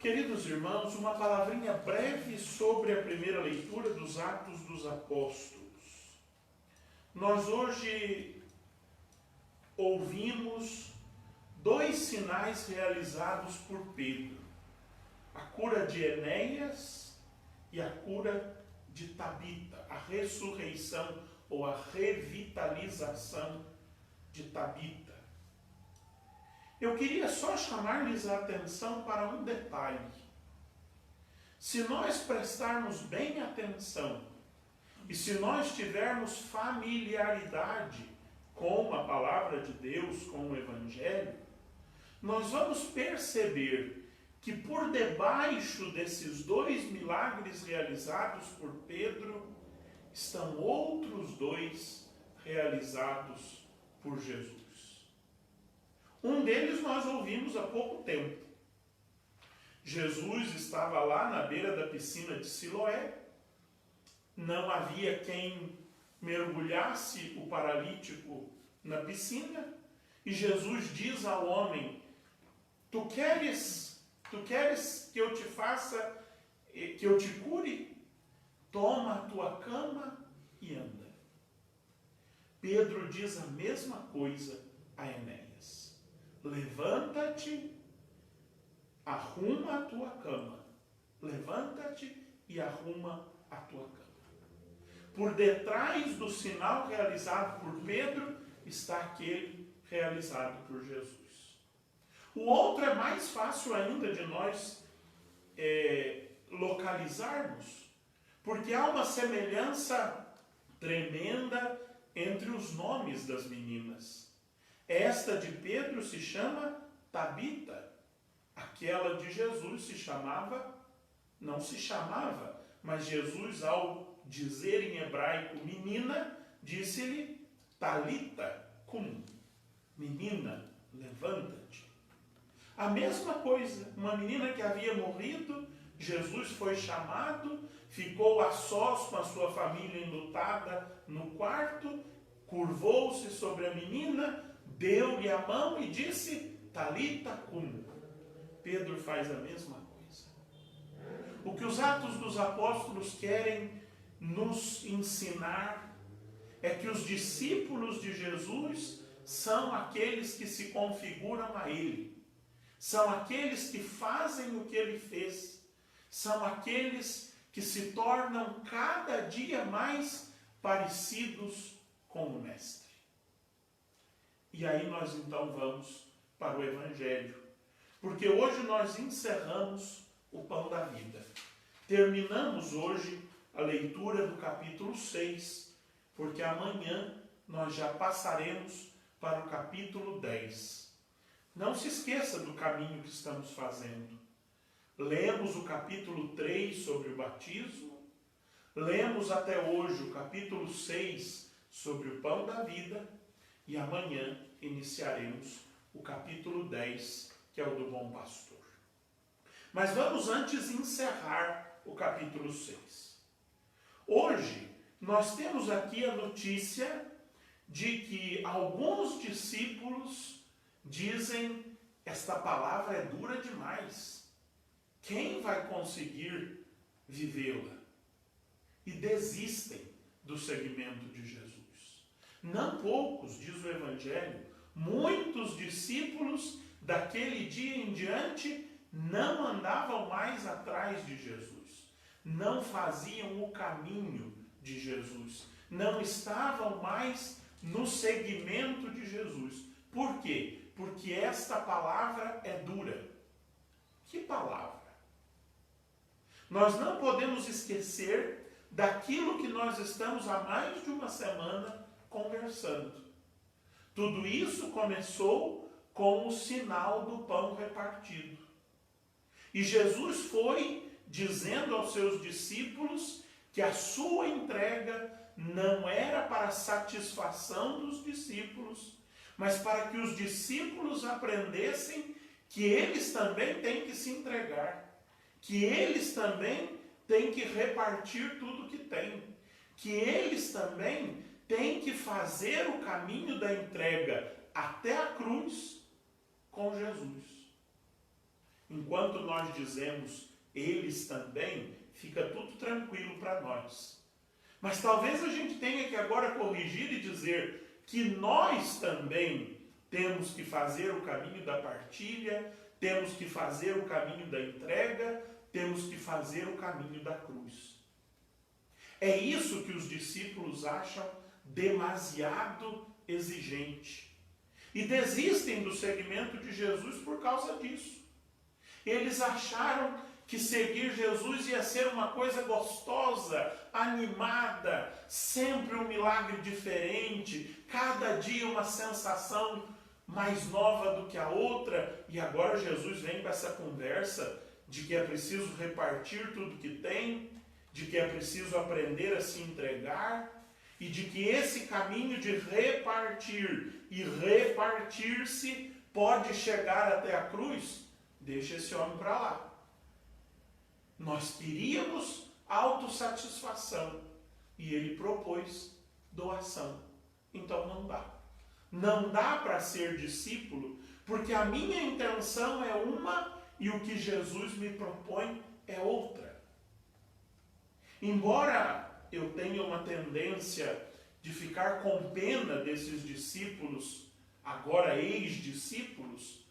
Queridos irmãos, uma palavrinha breve sobre a primeira leitura dos Atos dos Apóstolos. Nós hoje ouvimos dois sinais realizados por Pedro: a cura de Enéas e a cura de Tabita, a ressurreição ou a revitalização de Tabita. Eu queria só chamar-lhes a atenção para um detalhe. Se nós prestarmos bem atenção e se nós tivermos familiaridade com a palavra de Deus, com o Evangelho, nós vamos perceber que por debaixo desses dois milagres realizados por Pedro estão outros dois realizados por Jesus. Um deles nós ouvimos há pouco tempo. Jesus estava lá na beira da piscina de Siloé, não havia quem mergulhasse o paralítico na piscina, e Jesus diz ao homem: Tu queres que eu te faça, que eu te cure? Toma a tua cama e anda. Pedro diz a mesma coisa a Enéas: Levanta-te, arruma a tua cama. Levanta-te e arruma a tua cama. Por detrás do sinal realizado por Pedro está aquele realizado por Jesus. O outro é mais fácil ainda de nós localizarmos, porque há uma semelhança tremenda entre os nomes das meninas. Esta de Pedro se chama Tabita. Aquela de Jesus não se chamava, mas Jesus, ao dizer em hebraico menina, disse-lhe Talita cum. Menina, levanta-te. A mesma coisa, uma menina que havia morrido, Jesus foi chamado, ficou a sós com a sua família enlutada no quarto, curvou-se sobre a menina, deu-lhe a mão e disse Talita cum. Pedro faz a mesma coisa. O que os Atos dos Apóstolos querem nos ensinar é que os discípulos de Jesus são aqueles que se configuram a Ele, são aqueles que fazem o que Ele fez, são aqueles que se tornam cada dia mais parecidos com o Mestre. E aí nós então vamos para o Evangelho, porque hoje nós encerramos o Pão da Vida. Terminamos hoje a leitura do capítulo 6, porque amanhã nós já passaremos para o capítulo 10. Não se esqueça do caminho que estamos fazendo. Lemos o capítulo 3 sobre o batismo, lemos até hoje o capítulo 6 sobre o Pão da Vida, e amanhã iniciaremos o capítulo 10, que é o do Bom Pastor. Mas vamos antes encerrar o capítulo 6. Hoje, nós temos aqui a notícia de que alguns discípulos dizem: esta palavra é dura demais. Quem vai conseguir vivê-la? E desistem do seguimento de Jesus. Não poucos, diz o Evangelho, muitos discípulos daquele dia em diante não andavam mais atrás de Jesus, não faziam o caminho de Jesus, não estavam mais no seguimento de Jesus. Por quê? Porque esta palavra é dura. Que palavra? Nós não podemos esquecer daquilo que nós estamos há mais de uma semana conversando. Tudo isso começou com o sinal do pão repartido. E Jesus foi dizendo aos seus discípulos que a sua entrega não era para a satisfação dos discípulos, mas para que os discípulos aprendessem que eles também têm que se entregar, que eles também têm que repartir tudo que têm, que eles também têm que fazer o caminho da entrega até a cruz com Jesus. Enquanto nós dizemos eles também, fica tudo tranquilo para nós. Mas talvez a gente tenha que agora corrigir e dizer que nós também temos que fazer o caminho da partilha, temos que fazer o caminho da entrega, temos que fazer o caminho da cruz. É isso que os discípulos acham demasiado exigente. E desistem do seguimento de Jesus por causa disso. Eles acharam que seguir Jesus ia ser uma coisa gostosa, animada, sempre um milagre diferente, cada dia uma sensação mais nova do que a outra, e agora Jesus vem com essa conversa de que é preciso repartir tudo que tem, de que é preciso aprender a se entregar, e de que esse caminho de repartir e repartir-se pode chegar até a cruz. Deixa esse homem para lá. Nós queríamos autossatisfação e ele propôs doação. Então não dá. Não dá para ser discípulo, porque a minha intenção é uma e o que Jesus me propõe é outra. Embora eu tenha uma tendência de ficar com pena desses discípulos, agora ex-discípulos,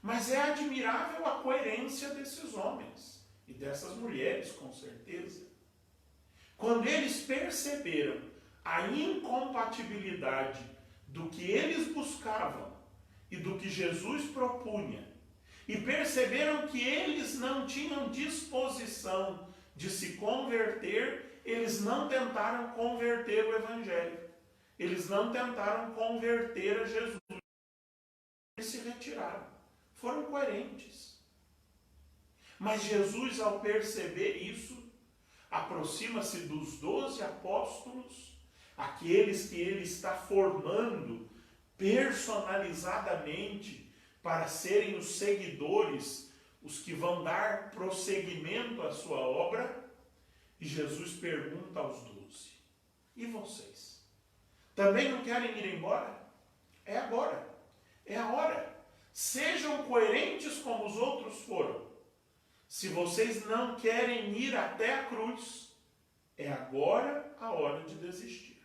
mas é admirável a coerência desses homens e dessas mulheres, com certeza. Quando eles perceberam a incompatibilidade do que eles buscavam e do que Jesus propunha, e perceberam que eles não tinham disposição de se converter, eles não tentaram converter o Evangelho. Eles não tentaram converter a Jesus. Eles se retiraram. Foram coerentes. Mas Jesus, ao perceber isso, aproxima-se dos 12 apóstolos, aqueles que ele está formando personalizadamente para serem os seguidores, os que vão dar prosseguimento à sua obra. E Jesus pergunta aos 12: e vocês? Também não querem ir embora? É agora. É a hora. Sejam coerentes como os outros foram. Se vocês não querem ir até a cruz, é agora a hora de desistir.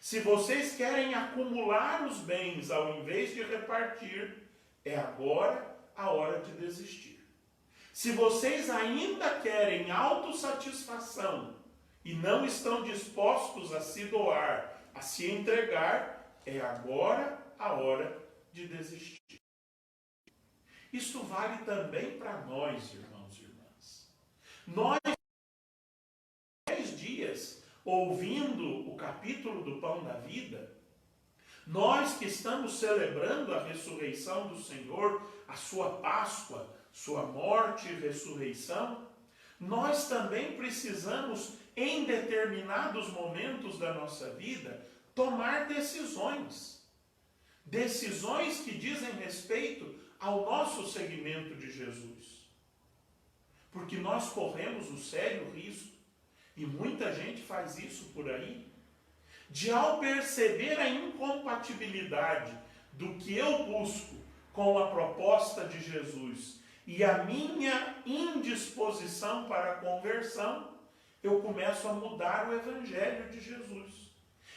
Se vocês querem acumular os bens ao invés de repartir, é agora a hora de desistir. Se vocês ainda querem autossatisfação e não estão dispostos a se doar, a se entregar, é agora a hora de desistir. Isto vale também para nós, irmãos e irmãs. Nós, 10 dias, ouvindo o capítulo do Pão da Vida, nós que estamos celebrando a ressurreição do Senhor, a sua Páscoa, sua morte e ressurreição, nós também precisamos, em determinados momentos da nossa vida, tomar decisões. Decisões que dizem respeito ao nosso seguimento de Jesus. Porque nós corremos o sério risco, e muita gente faz isso por aí, de ao perceber a incompatibilidade do que eu busco com a proposta de Jesus e a minha indisposição para a conversão, eu começo a mudar o Evangelho de Jesus.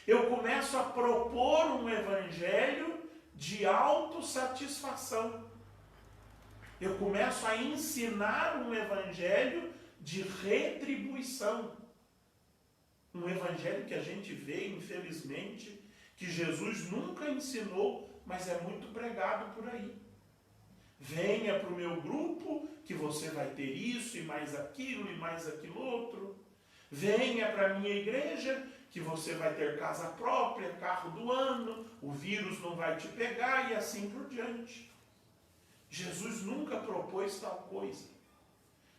Eu começo a propor um Evangelho de autossatisfação. Eu começo a ensinar um Evangelho de retribuição. Um Evangelho que a gente vê, infelizmente, que Jesus nunca ensinou, mas é muito pregado por aí. Venha para o meu grupo, que você vai ter isso e mais aquilo outro. Venha para a minha igreja, que você vai ter casa própria, carro do ano, o vírus não vai te pegar e assim por diante. Jesus nunca propôs tal coisa.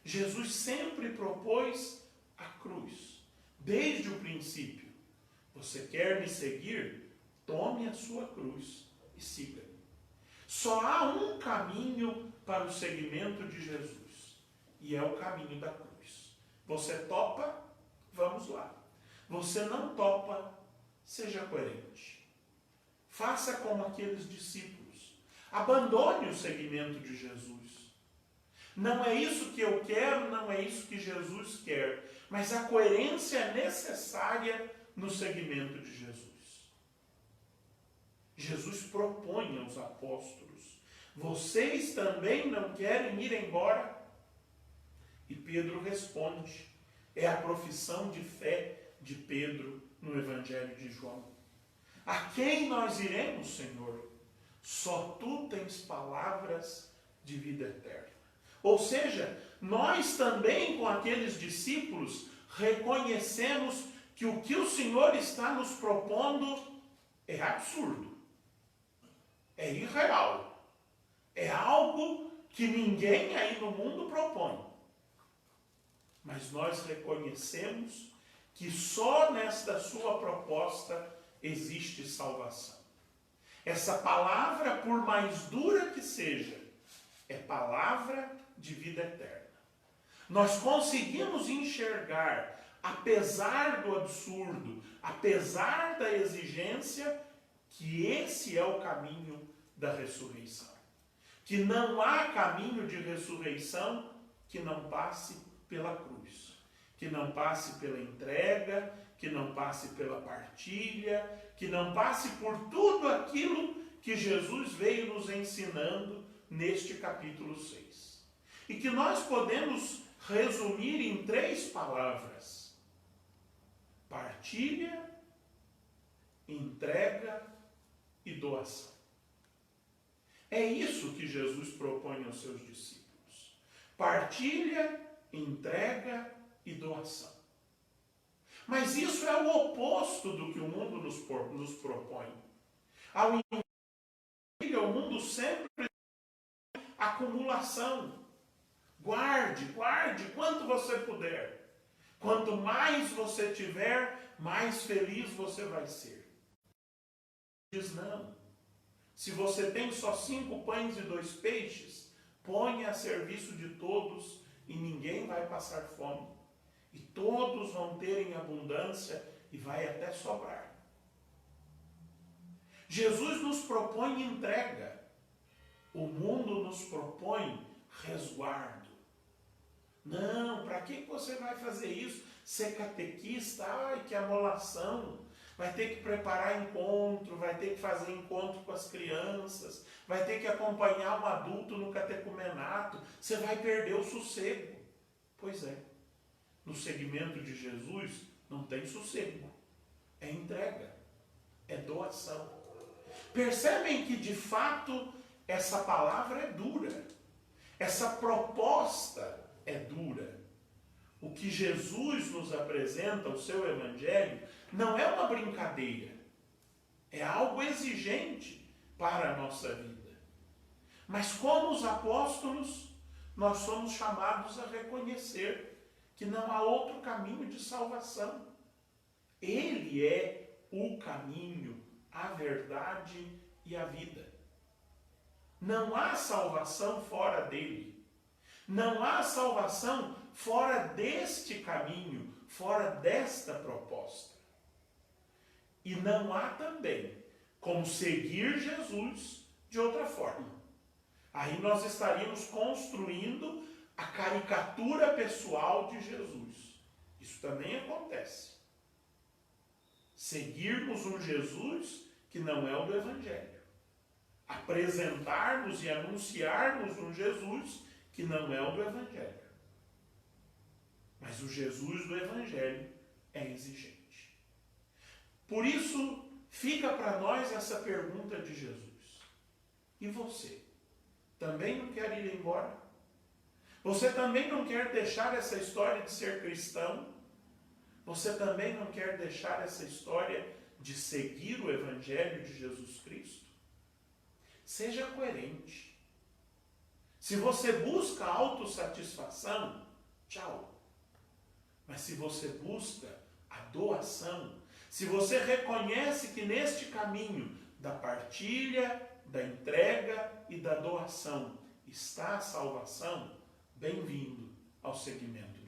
Jesus sempre propôs a cruz. Desde o princípio. Você quer me seguir? Tome a sua cruz e siga-me. Só há um caminho para o seguimento de Jesus. E é o caminho da cruz. Você topa? Vamos lá. Você não topa? Seja coerente. Faça como aqueles discípulos. Abandone o seguimento de Jesus. Não é isso que eu quero, não é isso que Jesus quer. Mas a coerência é necessária no seguimento de Jesus. Jesus propõe aos apóstolos: vocês também não querem ir embora? E Pedro responde. É a profissão de fé de Pedro no Evangelho de João. A quem nós iremos, Senhor? Só tu tens palavras de vida eterna. Ou seja, nós também, com aqueles discípulos, reconhecemos que o Senhor está nos propondo é absurdo, é irreal, é algo que ninguém aí no mundo propõe. Mas nós reconhecemos que só nesta sua proposta existe salvação. Essa palavra, por mais dura que seja, é palavra de vida eterna. Nós conseguimos enxergar, apesar do absurdo, apesar da exigência, que esse é o caminho da ressurreição. Que não há caminho de ressurreição que não passe pela cruz, que não passe pela entrega, que não passe pela partilha, que não passe por tudo aquilo que Jesus veio nos ensinando neste capítulo 6. E que nós podemos resumir em 3 palavras: partilha, entrega e doação. É isso que Jesus propõe aos seus discípulos: partilha, entrega e doação. Mas isso é o oposto do que o mundo nos propõe. Ao partilha, o mundo sempre acumulação. Guarde quanto você puder. Quanto mais você tiver, mais feliz você vai ser. Diz não. Se você tem só 5 pães e 2 peixes, ponha a serviço de todos e ninguém vai passar fome. E todos vão ter em abundância e vai até sobrar. Jesus nos propõe entrega. O mundo nos propõe resguardo. Não, para que você vai fazer isso? Ser catequista? Ai, que amolação. Vai ter que preparar encontro, vai ter que fazer encontro com as crianças, vai ter que acompanhar um adulto no catecumenato. Você vai perder o sossego. Pois é. No segmento de Jesus não tem sossego. É entrega. É doação. Percebem que de fato essa palavra é dura. Essa proposta é dura. O que Jesus nos apresenta, o seu evangelho, não é uma brincadeira. É algo exigente para a nossa vida. Mas como os apóstolos, nós somos chamados a reconhecer que não há outro caminho de salvação. Ele é o caminho, a verdade e a vida. Não há salvação fora dele. Não há salvação fora deste caminho, fora desta proposta. E não há também como seguir Jesus de outra forma. Aí nós estaríamos construindo a caricatura pessoal de Jesus. Isso também acontece. Seguirmos um Jesus que não é o do Evangelho. Apresentarmos e anunciarmos um Jesus que não é o do Evangelho. Mas o Jesus do Evangelho é exigente. Por isso, fica para nós essa pergunta de Jesus. E você? Também não quer ir embora? Você também não quer deixar essa história de ser cristão? Você também não quer deixar essa história de seguir o Evangelho de Jesus Cristo? Seja coerente. Se você busca autossatisfação, tchau. Mas se você busca a doação, se você reconhece que neste caminho da partilha, da entrega e da doação está a salvação, bem-vindo ao segmento